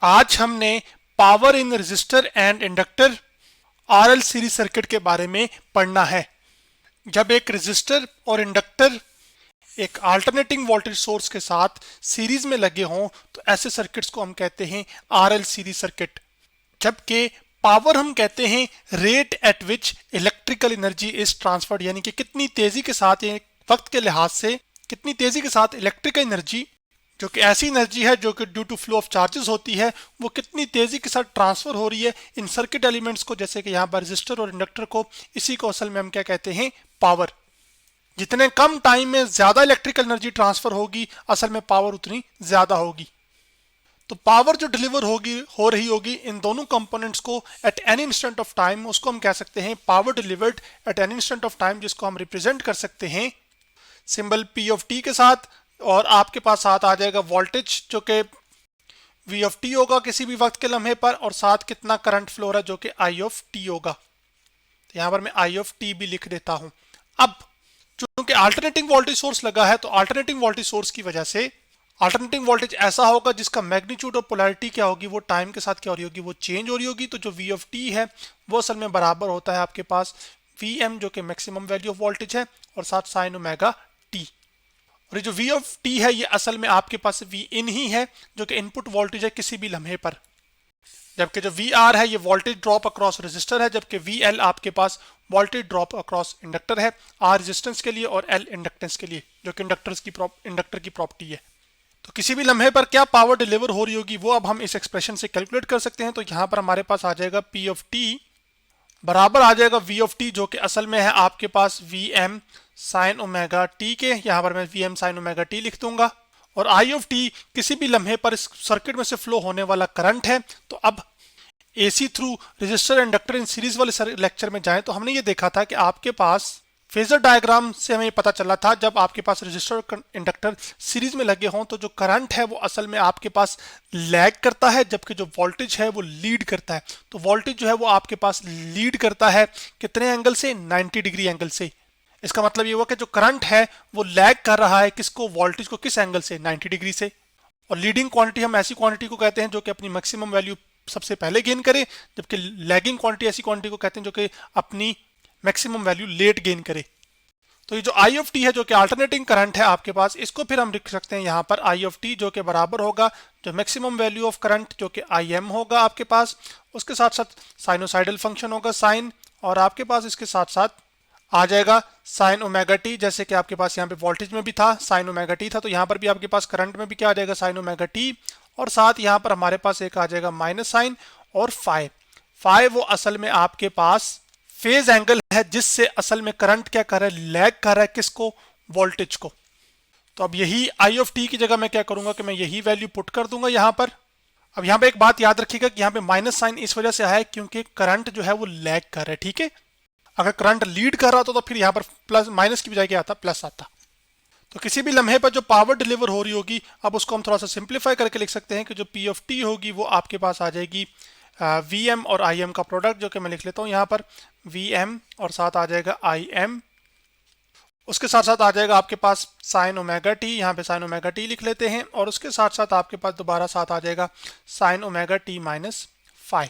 आज हमने power in register and inductor RL series circuit के बारे में पढ़ना है। जब एक रजिस्टर और इंडक्टर एक अल्टरनेटिंग वोल्टेज सोर्स के साथ सीरीज में लगे हों तो ऐसे सर्किट्स को हम कहते हैं आरएल सीरीज सर्किट। जबकि पावर हम कहते हैं rate at which electrical energy is transferred, यानी कि कितनी तेजी के साथ, वक्त के लिहाज से कितनी तेजी के साथ इलेक्ट्रिकल एनर्जी, जो कि ऐसी एनर्जी है जो कि due to flow of charges होती है, वो कितनी तेजी के साथ ट्रांसफर हो रही है इन सर्किट एलिमेंट्स को, जैसे कि यहाँ पर रजिस्टर और इंडक्टर को। इसी को असल में हम क्या कहते हैं, पावर। जितने कम टाइम में ज्यादा इलेक्ट्रिकल एनर्जी ट्रांसफर होगी, असल में पावर उतनी ज्यादा होगी। तो पावर जो डिलीवर हो रही होगी इन दोनों कंपोनेंट्स को at any instant of time, उसको हम कह सकते हैं power delivered at any instant of time, जिसको हम रिप्रेजेंट कर सकते हैं सिंबल पी ऑफ टी के साथ। और आपके पास साथ आ जाएगा वोल्टेज जो कि वी ऑफ टी होगा किसी भी वक्त के लम्हे पर, और साथ कितना करंट फ्लो रहा है जो कि आई ऑफ टी होगा। तो यहां पर मैं आई ऑफ टी भी लिख देता हूं। अब चूंकि अल्टरनेटिंग वोल्टेज सोर्स लगा है, तो अल्टरनेटिंग वोल्टेज सोर्स की वजह से अल्टरनेटिंग वोल्टेज ऐसा होगा जिसका मैग्नीट्यूड और पोलैरिटी क्या होगी, वो टाइम के साथ क्या हो रही होगी, वो चेंज हो रही होगी। तो जो वी ऑफ टी है वो असल में बराबर होता है आपके पास वी एम, जो कि मैक्सिमम वैल्यू ऑफ वोल्टेज है, और साथ साइन ओमेगा टी। और ये जो वी ऑफ टी है ये असल में आपके पास वी इन ही है, जो कि इनपुट वोल्टेज है किसी भी लम्हे पर। जबकि जो वी आर है ये वोल्टेज ड्रॉप अक्रॉस रेजिस्टर है, जबकि वी एल आपके पास वोल्टेज ड्रॉप अक्रॉस इंडक्टर है, आर रेजिस्टेंस के लिए और एल इंडक्टेंस के लिए, जो कि इंडक्टर की प्रॉपर्टी है। तो किसी भी लम्हे पर क्या पावर डिलीवर हो रही होगी वो अब हम इस एक्सप्रेशन से कैलकुलेट कर सकते हैं। तो यहाँ पर हमारे पास आ जाएगा पी ऑफ टी बराबर आ जाएगा वी ऑफ टी, जो कि असल में है आपके पास V M sine omega T के। यहाँ पर मैं V M sine omega T लिख दूंगा। और आई ऑफ टी किसी भी लम्हे पर इस सर्किट में से फ्लो होने वाला करंट है। तो अब AC through register inductor in series वाले लेक्चर में जाएं तो हमने ये देखा था कि आपके पास फेजर डायग्राम से हमें पता चला था, जब आपके पास रजिस्टर और इंडक्टर सीरीज में लगे हों तो जो करंट है वो असल में आपके पास लैग करता है, जबकि जो वोल्टेज है वो लीड करता है। तो वोल्टेज जो है वो आपके पास लीड करता है कितने एंगल से, 90 डिग्री एंगल से। इसका मतलब ये हुआ कि जो करंट है वो लैग कर रहा है किसको, वोल्टेज को, किस एंगल से, 90 डिग्री से। और लीडिंग क्वांटिटी हम ऐसी क्वांटिटी को कहते हैं जो कि अपनी मैक्सिमम वैल्यू सबसे पहले गेन करे, जबकि लैगिंग क्वांटिटी ऐसी क्वांटिटी को कहते हैं जो कि अपनी मैक्सिमम वैल्यू लेट गेन करे। तो ये जो आई ऑफ टी है जो कि अल्टरनेटिंग करंट है आपके पास, इसको फिर हम लिख सकते हैं यहाँ पर आई ऑफ टी, जो कि बराबर होगा जो मैक्सिमम वैल्यू ऑफ करंट जो कि आई एम होगा आपके पास, उसके साथ साथ साइनोसाइडल फंक्शन होगा साइन, और आपके पास इसके साथ साथ आ जाएगा साइन ओमेगा टी। जैसे कि आपके पास यहाँ पे वोल्टेज में भी था साइन ओमेगा टी था, तो यहाँ पर भी आपके पास करंट में भी क्या आ जाएगा, साइन ओमेगा टी। और साथ यहाँ पर हमारे पास एक आ जाएगा माइनस साइन, और फाइव वो असल में आपके पास फेज एंगल है जिससे असल में करंट क्या कर रहा है, लैग कर रहा है किसको, वोल्टेज को। तो अब यही आई ऑफ टी की जगह मैं क्या करूंगा कि मैं यही वैल्यू पुट कर दूंगा यहाँ पर। अब यहाँ पे एक बात याद रखिएगा कि यहाँ पे माइनस साइन इस वजह से आया है क्योंकि करंट जो है वो लैग कर रहा है, ठीक है। अगर करंट लीड कर रहा था तो फिर यहाँ पर प्लस, माइनस की बजाय क्या आता, प्लस आता। तो किसी भी लम्हे पर जो पावर डिलीवर हो रही होगी, अब उसको हम थोड़ा सा सिंप्लीफाई करके लिख सकते हैं कि जो पी ऑफ टी होगी वो आपके पास आ जाएगी वी एम और आई एम का प्रोडक्ट, जो कि मैं लिख लेता हूँ यहाँ पर वी एम, और साथ आ जाएगा आई एम। उसके साथ साथ आ जाएगा आपके पास साइन ओमेगा टी, यहाँ पे साइन ओमेगा टी लिख लेते हैं, और उसके साथ साथ आपके पास दोबारा साथ आ जाएगा sign omega T minus five.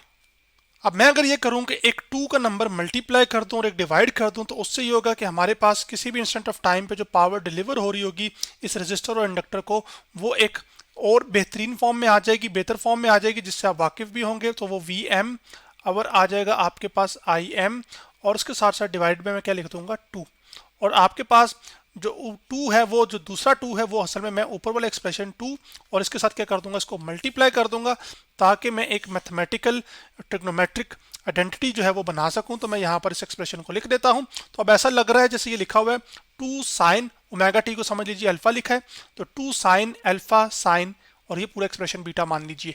अब मैं अगर ये करूं कि एक 2 का नंबर मल्टीप्लाई कर दूं और एक डिवाइड कर दूं, तो उससे ये होगा कि हमारे पास किसी भी इंस्टेंट ऑफ टाइम पे जो पावर डिलीवर हो रही होगी इस रजिस्टर और इंडक्टर को, वो एक और बेहतरीन फॉर्म में आ जाएगी, बेहतर फॉर्म में आ जाएगी, जिससे आप वाकिफ भी होंगे। तो वो वी एम और आ जाएगा आपके पास आई एम, और उसके साथ साथ डिवाइड में मैं क्या लिख दूंगा, 2। और आपके पास जो 2 है, वो जो दूसरा 2 है वो असल में मैं ऊपर वाला एक्सप्रेशन 2 और इसके साथ क्या कर दूंगा, इसको मल्टीप्लाई कर दूंगा, ताकि मैं एक मैथमेटिकल ट्रिग्नोमेट्रिक आइडेंटिटी जो है वो बना सकूं। तो मैं यहाँ पर इस एक्सप्रेशन को लिख देता हूं। तो अब ऐसा लग रहा है जैसे ये लिखा हुआ है 2 साइन ओमेगा टी को समझ लीजिए अल्फा लिखा है, तो 2 साइन अल्फा साइन, और ये पूरा एक्सप्रेशन बीटा मान लीजिए।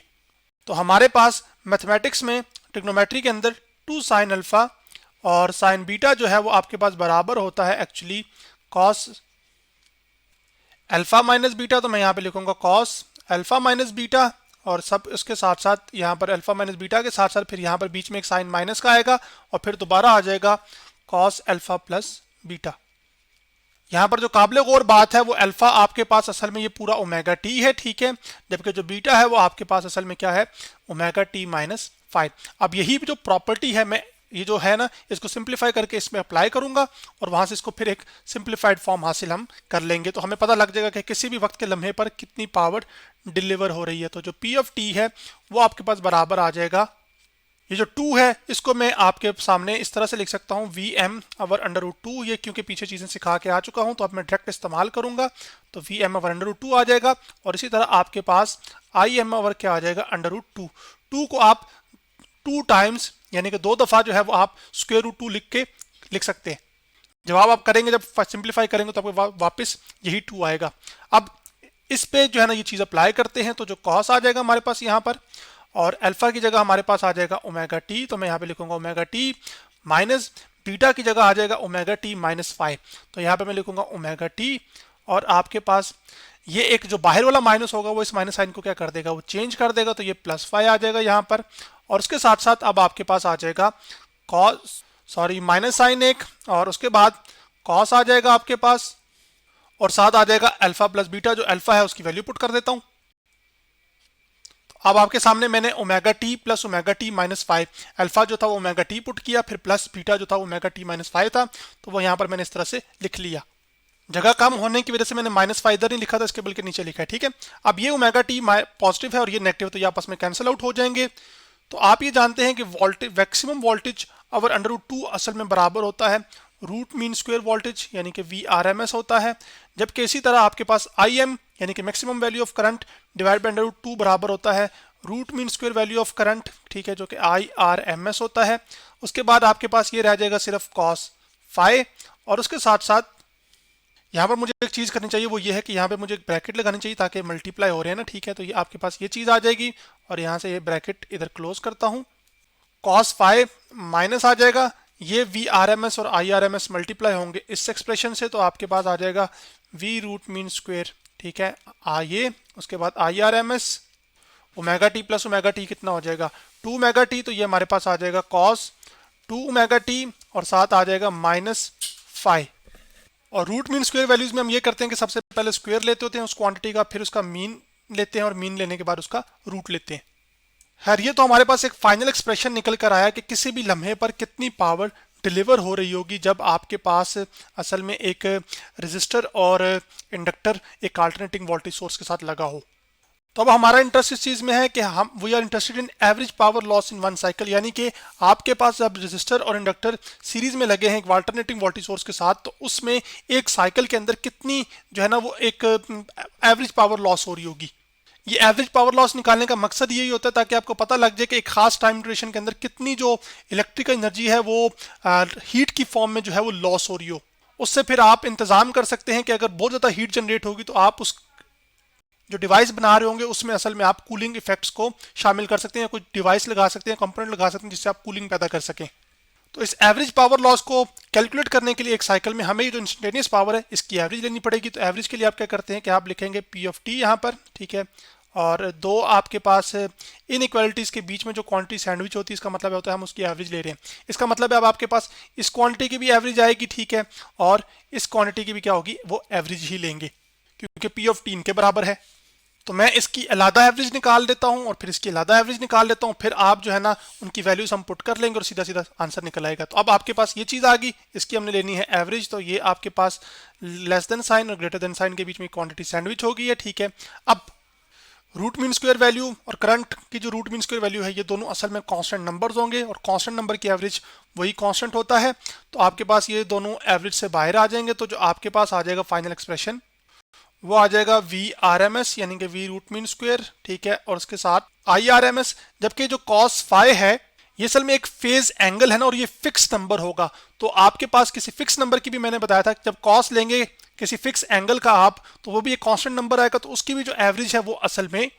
तो हमारे पास मैथमेटिक्स में ट्रिग्नोमेट्री के अंदर 2 साइन अल्फा और साइन बीटा जो है वो आपके पास बराबर होता है actually cos alpha minus beta. तो मैं यहाँ पे लिखूंगा कॉस अल्फा माइनस बीटा, और सब इसके साथ साथ यहाँ पर अल्फा माइनस बीटा के साथ साथ फिर यहाँ पर बीच में एक साइन माइनस का आएगा, और फिर दोबारा आ जाएगा कॉस अल्फा प्लस बीटा। यहाँ पर जो काबिल गौर बात है वो अल्फा आपके पास असल में ये पूरा ओमेगा टी है, ठीक है, जबकि जो बीटा है वो आपके पास असल में क्या है, ओमेगा टी माइनस 5। अब यही जो प्रॉपर्टी है मैं ये जो है ना इसको सिंप्लीफाई करके इसमें अप्लाई करूंगा और वहां से इसको फिर एक सिंप्लीफाइड फॉर्म हासिल हम कर लेंगे, तो हमें पता लग जाएगा कि किसी भी वक्त के लम्हे पर कितनी पावर डिलीवर हो रही है। तो जो पी ऑफ टी है वो आपके पास बराबर आ जाएगा, ये जो 2 है इसको मैं आपके सामने इस तरह से लिख सकता हूँ वी एम अवर अंडर रूट 2, ये क्योंकि पीछे चीजें सिखा के आ चुका हूँ तो अब मैं डायरेक्ट इस्तेमाल करूंगा, तो वी एम अवर अंडर रूट 2 आ जाएगा। और इसी तरह आपके पास आई एम अवर क्या आ जाएगा, अंडर रूट 2। 2 को आप 2 टाइम्स यानी कि 2 दफा जो है वो आप स्क्वायर रूट 2 लिख सकते हैं। जवाब आप करेंगे जब सिंप्लीफाई करेंगे तो आपको वापस यही 2 आएगा। अब इस पे जो है ना ये चीज अप्लाई करते हैं तो जो कॉस आ जाएगा हमारे पास यहाँ पर, और अल्फा की जगह हमारे पास आ जाएगा ओमेगा टी, तो मैं यहाँ पे लिखूंगा ओमेगा टी माइनस बीटा की जगह आ जाएगा ओमेगा टी माइनस 5, तो यहाँ पे मैं लिखूंगा ओमेगा टी, और आपके पास ये एक जो बाहर वाला माइनस होगा वो इस माइनस साइन को क्या कर देगा, वो चेंज कर देगा, तो ये प्लस 5 आ जाएगा यहाँ पर। और उसके साथ साथ अब आपके पास आ जाएगा कॉस माइनस साइन एक, और उसके बाद कॉस आ जाएगा आपके पास, और साथ आ जाएगा अल्फा प्लस बीटा, जो अल्फा है उसकी वैल्यू पुट कर देता हूं। अब आपके सामने मैंने omega T plus omega T minus 5, alpha जो था वो ओमेगा टी पुट किया, फिर प्लस बीटा जो था वो ओमेगा टी माइनस 5 था, तो वो यहाँ पर मैंने इस तरह से लिख लिया। जगह कम होने की वजह से मैंने माइनस 5 इधर नहीं लिखा था, इसके बल्कि नीचे लिखा है, ठीक है। अब ये ओमेगा टी पॉजिटिव है और ये नेगेटिव, तो ये आपस में कैंसिल आउट हो जाएंगे। तो आप ये जानते हैं कि वोल्टेज मैक्सिमम वोल्टेज अवर अंडर रूट 2 असल में बराबर होता है रूट मीन स्क्वायर वोल्टेज यानी कि वी आर एम एस होता है, जबकि इसी तरह आपके पास आई एम यानी कि maximum value of current divide by under root 2 बराबर होता है root mean square value of current, ठीक है, जो कि आई आर एम एस होता है। उसके बाद आपके पास ये रह जाएगा सिर्फ कॉस फाई, और उसके साथ साथ यहाँ पर मुझे एक चीज़ करनी चाहिए, वो ये है कि यहाँ पे मुझे एक ब्रैकेट लगानी चाहिए ताकि मल्टीप्लाई हो रहे हैं ना, ठीक है, तो ये आपके पास ये चीज़ आ जाएगी, और यहाँ से ये ब्रैकेट इधर क्लोज करता हूँ, कॉस फाइव माइनस आ जाएगा, ये वी आर एम एस और I R M S multiply होंगे इस एक्सप्रेशन से, तो आपके पास आ जाएगा वी रूट मीन स्क्वेयर, ठीक है, ये उसके बाद I R M S omega T plus omega T कितना हो जाएगा 2 ओमेगा टी, तो ये हमारे पास आ जाएगा कॉस 2 ओमेगा टी, और साथ आ जाएगा माइनस 5। और रूट मीन स्क्वायर वैल्यूज में हम ये करते हैं कि सबसे पहले स्क्वायर लेते होते हैं उस क्वांटिटी का, फिर उसका मीन लेते हैं और मीन लेने के बाद उसका रूट लेते हैं। खैर ये तो हमारे पास एक फाइनल एक्सप्रेशन निकल कर आया कि किसी भी लम्हे पर कितनी पावर डिलीवर हो रही होगी जब आपके पास असल में एक रेजिस्टर और इंडक्टर एक अल्टरनेटिंग वोल्टेज सोर्स के साथ लगा हो। तो अब हमारा इंटरेस्ट इस चीज़ में है कि हम we are interested in average power loss in one cycle, यानी कि आपके पास जब रेजिस्टर और इंडक्टर सीरीज में लगे हैं एक अल्टरनेटिंग वोल्टेज सोर्स के साथ, तो उसमें एक साइकिल के अंदर कितनी जो है ना वो एक एवरेज पावर लॉस हो रही होगी। ये एवरेज पावर लॉस निकालने का मकसद यही होता है ताकि आपको पता लग जाए कि एक खास टाइम ड्यूरेशन के अंदर कितनी जो इलेक्ट्रिकल एनर्जी है वो हीट की फॉर्म में जो है वो लॉस हो रही हो। उससे फिर आप इंतजाम कर सकते हैं कि अगर बहुत ज़्यादा हीट जनरेट होगी तो आप उस जो डिवाइस बना रहे होंगे उसमें असल में आप कूलिंग इफेक्ट्स को शामिल कर सकते हैं, कुछ डिवाइस लगा सकते हैं, कंपोनेंट लगा सकते हैं जिससे आप कूलिंग पैदा कर सकें। तो इस एवरेज पावर लॉस को कैलकुलेट करने के लिए एक साइकिल में हमें जो इंस्टेंटेनियस पावर है इसकी एवरेज लेनी पड़ेगी। तो एवरेज के लिए आप क्या करते हैं कि आप लिखेंगे पी ऑफ टी यहाँ पर, ठीक है, और दो आपके पास इनइक्वालिटीज के बीच में जो क्वांटिटी सैंडविच होती है इसका मतलब होता है हम उसकी एवरेज ले रहे हैं। इसका मतलब है अब आपके पास इस क्वांटिटी की भी एवरेज आएगी, ठीक है, और इस क्वांटिटी की भी क्या होगी वो एवरेज ही लेंगे क्योंकि पी ऑफ टी इनके बराबर है। तो मैं इसकी अलग एवरेज निकाल देता हूं और फिर इसकी अलग एवरेज निकाल देता हूं, फिर आप जो है ना उनकी वैल्यूज हम पुट कर लेंगे और सीधा सीधा आंसर निकल आएगा। तो अब आपके पास ये चीज़ आ गई, इसकी हमने लेनी है एवरेज, तो ये आपके पास लेस देन साइन और ग्रेटर देन साइन के बीच में क्वांटिटी सैंडविच हो गई है, ठीक है। अब रूट मीन स्क्वायर वैल्यू और करंट की जो रूट मीन स्क्वायर वैल्यू है ये दोनों असल में कांस्टेंट नंबर्स होंगे और कांस्टेंट नंबर की एवरेज वही कांस्टेंट होता है। तो आपके पास ये दोनों एवरेज से बाहर आ जाएंगे, तो जो आपके पास आ जाएगा फाइनल एक्सप्रेशन वो आ जाएगा वी आर एम एस यानी कि वी रूट मीन स्क्वायर, ठीक है, और उसके साथ आई आर एम एस। जबकि जो कॉस फाई है ये असल में एक फेज एंगल है ना और ये फिक्स नंबर होगा। तो आपके पास किसी फिक्स नंबर की भी मैंने बताया था जब कॉस लेंगे किसी फिक्स एंगल का आप तो वो भी एक कांस्टेंट नंबर आएगा, तो उसकी भी जो एवरेज है वो असल में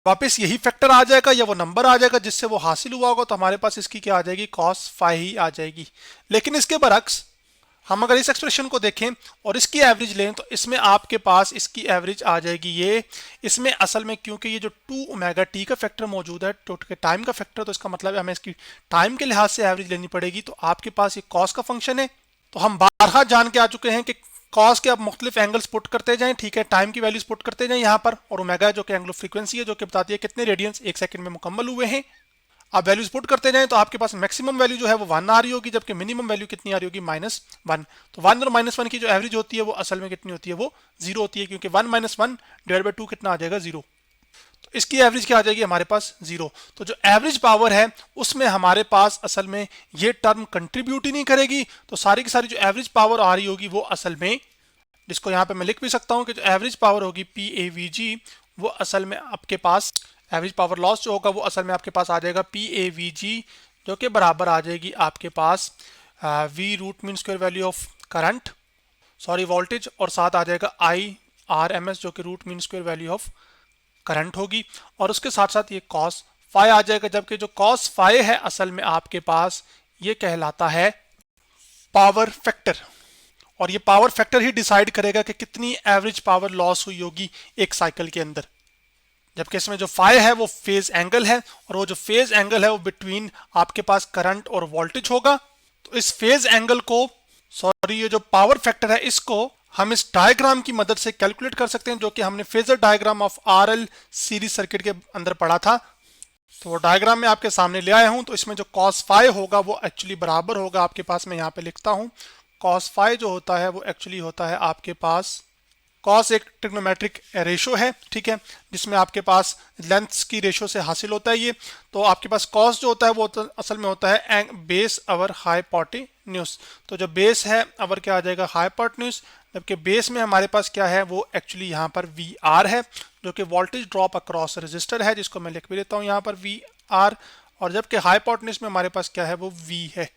वापस यही फैक्टर आ जाएगा या वो नंबर आ जाएगा जिससे वो हासिल हुआ होगा। तो हमारे पास इसकी क्या आ जाएगी कॉस फाई ही आ जाएगी। लेकिन इसके बरक्स हम अगर इस एक्सप्रेशन को देखें और इसकी एवरेज लें तो इसमें आपके पास इसकी एवरेज आ जाएगी ये, इसमें असल में क्योंकि ये जो 2 ओमेगा टी का फैक्टर मौजूद है टोटल टाइम का फैक्टर, तो इसका मतलब है हमें इसकी टाइम के लिहाज से एवरेज लेनी पड़ेगी। तो आपके पास ये कॉस का फंक्शन है, तो हम बारहा जान के आ चुके हैं कि कॉस के आप मुख्तलिफ एंगल्स पुट करते जाएं, ठीक है, टाइम की वैल्यूज पुट करते जाएं यहाँ पर, और ओमेगा जो कि एंगल ऑफ फ्रीक्वेंसी है जो कि बताती है कितने रेडियंस एक सेकंड में मुकम्मल हुए हैं। आप वैल्यूज पुट करते जाएं तो आपके पास मैक्सिमम वैल्यू जो है वो 1 आ रही होगी, जबकि मिनिमम वैल्यू कितनी आ रही होगी, -1। तो 1 और -1 की जो एवरेज होती है वो असल में कितनी होती है, वो 0 होती है, क्योंकि 1 - 1 डिवाइड बाई 2 कितना आ जाएगा, 0। तो इसकी एवरेज क्या आ जाएगी हमारे पास, 0। तो जो एवरेज पावर है उसमें हमारे पास असल में ये टर्म कंट्रीब्यूट ही नहीं करेगी, तो सारी की सारी जो एवरेज पावर आ रही होगी वो असल में, जिसको यहाँ पे मैं लिख भी सकता हूँ कि जो एवरेज पावर होगी PAVG, वो असल में आपके पास एवरेज पावर लॉस जो होगा वो असल में आपके पास आ जाएगा PAVG, जो कि बराबर आ जाएगी आपके पास V root mean square value of current, sorry voltage, और साथ आ जाएगा IRMS जो कि root mean square value of current होगी, और उसके साथ साथ ये cos फाई आ जाएगा, जबकि जो cos फाई है असल में आपके पास ये कहलाता है पावर फैक्टर, और ये पावर फैक्टर ही डिसाइड करेगा कि कितनी एवरेज पावर लॉस हुई होगी एक साइकिल के अंदर। जबकि इसमें जो फाई है वो फेज एंगल है, और वो जो फेज एंगल है वो बिटवीन आपके पास करंट और वोल्टेज होगा। तो इस फेज एंगल को, सॉरी ये जो पावर फैक्टर है, इसको हम इस डायग्राम की मदद से कैलकुलेट कर सकते हैं, जो कि हमने phasor diagram of RL series circuit के अंदर पढ़ा था। तो वो डायग्राम मैं आपके सामने ले आया हूं। तो इसमें जो cos फाई होगा वो एक्चुअली बराबर होगा आपके पास, मैं यहाँ पे लिखता हूँ, cos फाई जो होता है वो एक्चुअली होता है आपके पास, cos एक ट्रिग्नोमेट्रिक रेशो है, ठीक है, जिसमें आपके पास लेंथ्स की रेशो से हासिल होता है ये। तो आपके पास cos जो होता है वो असल में होता है बेस अवर हाइपोटेन्यूज। तो जो बेस है अवर क्या आ जाएगा, हाइपोटेन्यूज, जबकि बेस में हमारे पास क्या है वो एक्चुअली यहाँ पर VR है, जो कि वोल्टेज ड्रॉप अक्रॉस रजिस्टर है, जिसको मैं लिख भी देता हूँ यहाँ पर VR, और जबकि हाइपोटेन्यूज में हमारे पास क्या है वो V है।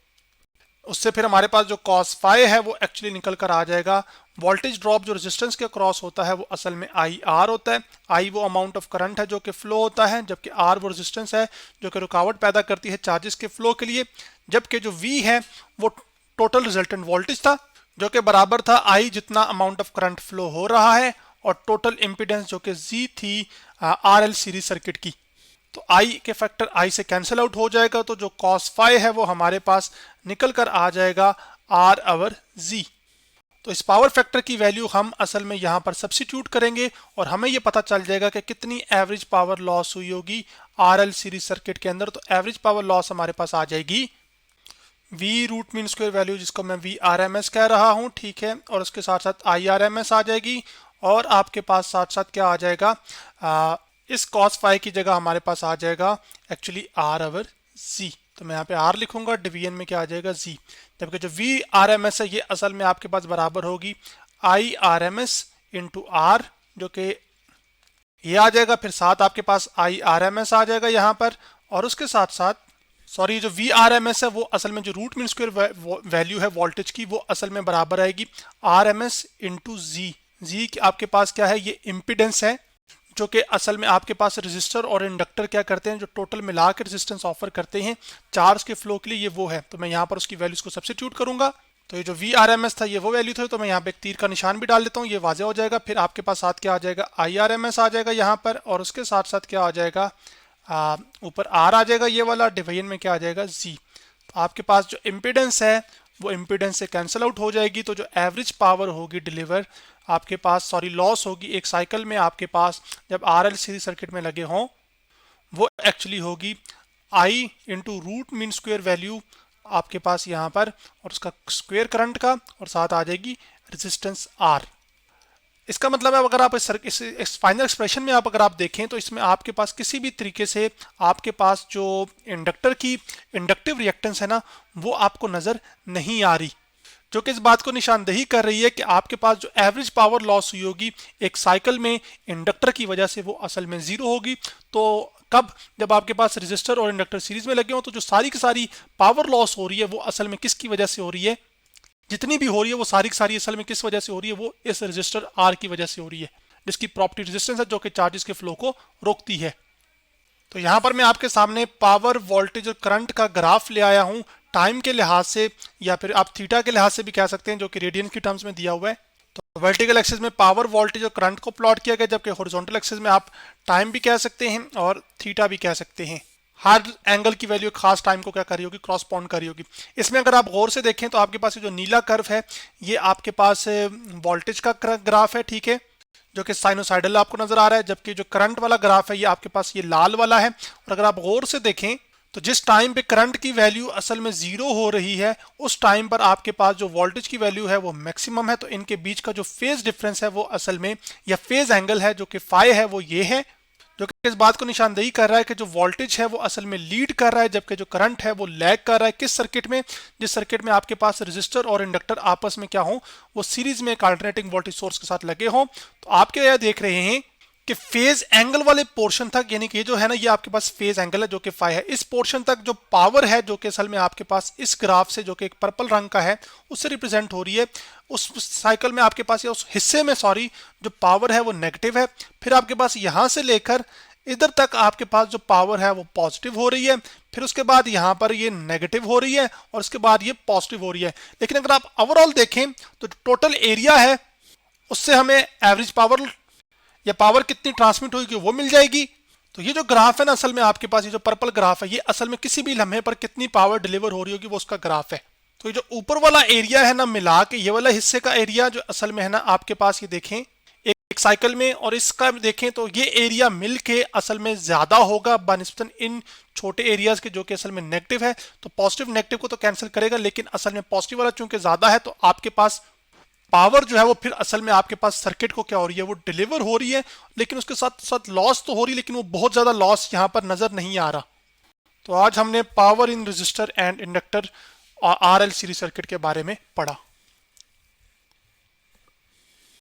उससे फिर हमारे पास जो cos फाई है वो एक्चुअली निकल कर आ जाएगा, वोल्टेज ड्रॉप जो रेजिस्टेंस के क्रॉस होता है वो असल में IR होता है। I वो अमाउंट ऑफ करंट है जो कि फ्लो होता है, जबकि R वो रेजिस्टेंस है जो कि रुकावट पैदा करती है चार्जेस के फ्लो के लिए, जबकि जो V है वो टोटल रिजल्टेंट वोल्टेज था जो कि बराबर था I जितना अमाउंट ऑफ करंट फ्लो हो रहा है, और टोटल इम्पीडेंस जो कि Z थी RL सीरीज सर्किट की। तो I के फैक्टर I से कैंसिल आउट हो जाएगा, तो जो cos फाई है वो हमारे पास निकल कर आ जाएगा R/Z। तो इस पावर फैक्टर की वैल्यू हम असल में यहाँ पर सब्सिट्यूट करेंगे, और हमें ये पता चल जाएगा कि कितनी एवरेज पावर लॉस हुई होगी RL सीरीज सर्किट के अंदर। तो एवरेज पावर लॉस हमारे पास आ जाएगी V root mean square value, जिसको मैं VRMS कह रहा हूँ, ठीक है, और उसके साथ साथ IRMS आ जाएगी, और आपके पास साथ साथ क्या आ जाएगा, इस cos फाई की जगह हमारे पास आ जाएगा एक्चुअली R/Z। तो मैं यहाँ पे R लिखूंगा, डिवीजन में क्या आ जाएगा Z, जबकि जो VRMS है ये असल में आपके पास बराबर होगी IRMS इंटू R, जो कि ये आ जाएगा, फिर साथ आपके पास IRMS आ जाएगा यहाँ पर, और उसके साथ साथ सॉरी जो VRMS है वो असल में जो रूट मीन स्क्वायर वैल्यू है वोल्टेज की वो असल में बराबर आएगी RMS इंटू Z। Z आपके पास क्या है, ये इम्पिडेंस है, जो कि असल में आपके पास रेजिस्टर और इंडक्टर क्या करते हैं, जो टोटल मिला के रेजिस्टेंस ऑफर करते हैं चार्ज के फ्लो के लिए, ये वो है। तो मैं यहाँ पर उसकी वैल्यूज को सब्सिट्यूट करूंगा। तो ये जो VRMS था ये वो वैल्यू था, तो मैं यहाँ पे एक तीर का निशान भी डाल देता हूँ, ये वाजे हो जाएगा। फिर आपके पास साथ क्या आ जाएगा, IRMS आ जाएगा यहाँ पर, और उसके साथ साथ क्या आ जाएगा, ऊपर R आ जाएगा ये वाला, डिवीजन में क्या आ जाएगा Z। तो आपके पास जो इम्पिडेंस है वो इम्पिडेंस से कैंसिल आउट हो जाएगी। तो जो एवरेज पावर होगी डिलीवर आपके पास, सॉरी लॉस होगी एक साइकिल में आपके पास जब RL सीरीज सर्किट में लगे हों, वो एक्चुअली होगी I into root mean square value आपके पास यहाँ पर, और उसका स्क्वायर करंट का, और साथ आ जाएगी रेजिस्टेंस R। इसका मतलब है अगर आप इस फाइनल एक्सप्रेशन में अगर आप देखें तो इसमें आपके पास किसी भी तरीके से आपके पास जो इंडक्टर की इंडक्टिव रिएक्टेंस है ना वो आपको नज़र नहीं आ रही, जो कि इस बात को निशानदेही कर रही है कि आपके पास जो एवरेज पावर लॉस हुई होगी एक साइकिल में इंडक्टर की वजह से वो असल में 0 होगी। तो कब, जब आपके पास रेजिस्टर और इंडक्टर सीरीज में लगे हो, तो जो सारी की सारी पावर लॉस हो रही है वो असल में किसकी वजह से हो रही है, जितनी भी हो रही है वो सारी की सारी असल में किस वजह से हो रही है, वो इस रेजिस्टर R की वजह से हो रही है, जिसकी प्रॉपर्टी रेजिस्टेंस है जो कि चार्जेस के फ्लो को रोकती है। तो यहाँ पर मैं आपके सामने पावर, वोल्टेज और करंट का ग्राफ ले आया हूँ टाइम के लिहाज से, या फिर आप थीटा के लिहाज से भी कह सकते हैं, जो कि रेडियन की टर्म्स में दिया हुआ है। तो वर्टिकल एक्सिस में पावर, वोल्टेज और करंट को प्लॉट किया गया, जबकि हॉरिजॉन्टल एक्सिस में आप टाइम भी कह सकते हैं और थीटा भी कह सकते हैं। हर एंगल की वैल्यू खास टाइम को क्या कर रही होगी, क्रॉसपॉन्ड कर रही होगी। इसमें अगर आप गौर से देखें तो आपके पास ये जो नीला कर्व है ये आपके पास वोल्टेज का ग्राफ है, ठीक है, जो कि साइनोसाइडल आपको नजर आ रहा है, जबकि जो करंट वाला ग्राफ है ये आपके पास ये लाल वाला है। और अगर आप गौर से देखें तो जिस टाइम पे करंट की वैल्यू असल में जीरो हो रही है उस टाइम पर आपके पास जो वोल्टेज की वैल्यू है वो मैक्सिमम है। तो इनके बीच का जो फेज डिफरेंस है वो असल में, या फेज एंगल है जो कि फाई है, वो ये है, जो कि इस बात को निशानदेही कर रहा है कि जो वोल्टेज है वो असल में लीड कर रहा है, जबकि जो करंट है वो लैग कर रहा है। किस सर्किट में? जिस सर्किट में आपके पास रेजिस्टर और इंडक्टर आपस में क्या हो, वो सीरीज में एक अल्टरनेटिंग वोल्टेज सोर्स के साथ लगे हों। तो आपके यह देख रहे हैं कि फेज एंगल वाले पोर्शन तक, यानी कि ये जो है ना ये आपके पास फेज एंगल है जो कि फाई है, इस पोर्शन तक जो पावर है जो कि असल में आपके पास इस ग्राफ से, जो कि एक पर्पल रंग का है, उससे रिप्रेजेंट हो रही है। उस साइकिल में आपके पास या उस हिस्से में सॉरी जो पावर है वो नेगेटिव है। फिर आपके पास यहां से लेकर इधर तक आपके पास जो पावर है वो पॉजिटिव हो रही है, फिर उसके बाद यहां पर ये नेगेटिव हो रही है और उसके बाद ये पॉजिटिव हो रही है। लेकिन अगर आप ओवरऑल देखें तो टोटल एरिया है उससे हमें एवरेज पावर या पावर कितनी ट्रांसमिट होगी वो मिल जाएगी। तो ये जो ग्राफ है ना असल में आपके पास ये जो पर्पल ग्राफ है ये असल में किसी भी लम्हे पर कितनी पावर डिलीवर हो रही होगी वो उसका ग्राफ है। तो ये जो ऊपर वाला एरिया है ना मिला के ये वाला हिस्से का एरिया जो असल में है ना आपके पास ये देखें एक साइकिल में, और इसका देखें तो ये एरिया मिल के असल में ज्यादा होगा बनिस्बतन इन छोटे एरियाज के जो कि असल में नेगेटिव है। तो पॉजिटिव नेगेटिव को तो कैंसिल करेगा, लेकिन असल में पॉजिटिव वाला चूंकि ज्यादा है तो आपके पास पावर जो है वो फिर असल में आपके पास सर्किट को क्या हो रही है, वो डिलीवर हो रही है, लेकिन उसके साथ साथ लॉस तो हो रही है, लेकिन वो बहुत ज्यादा लॉस यहाँ पर नजर नहीं आ रहा। तो आज हमने power in register and inductor और आरएल सीरीज सर्किट के बारे में पढ़ा।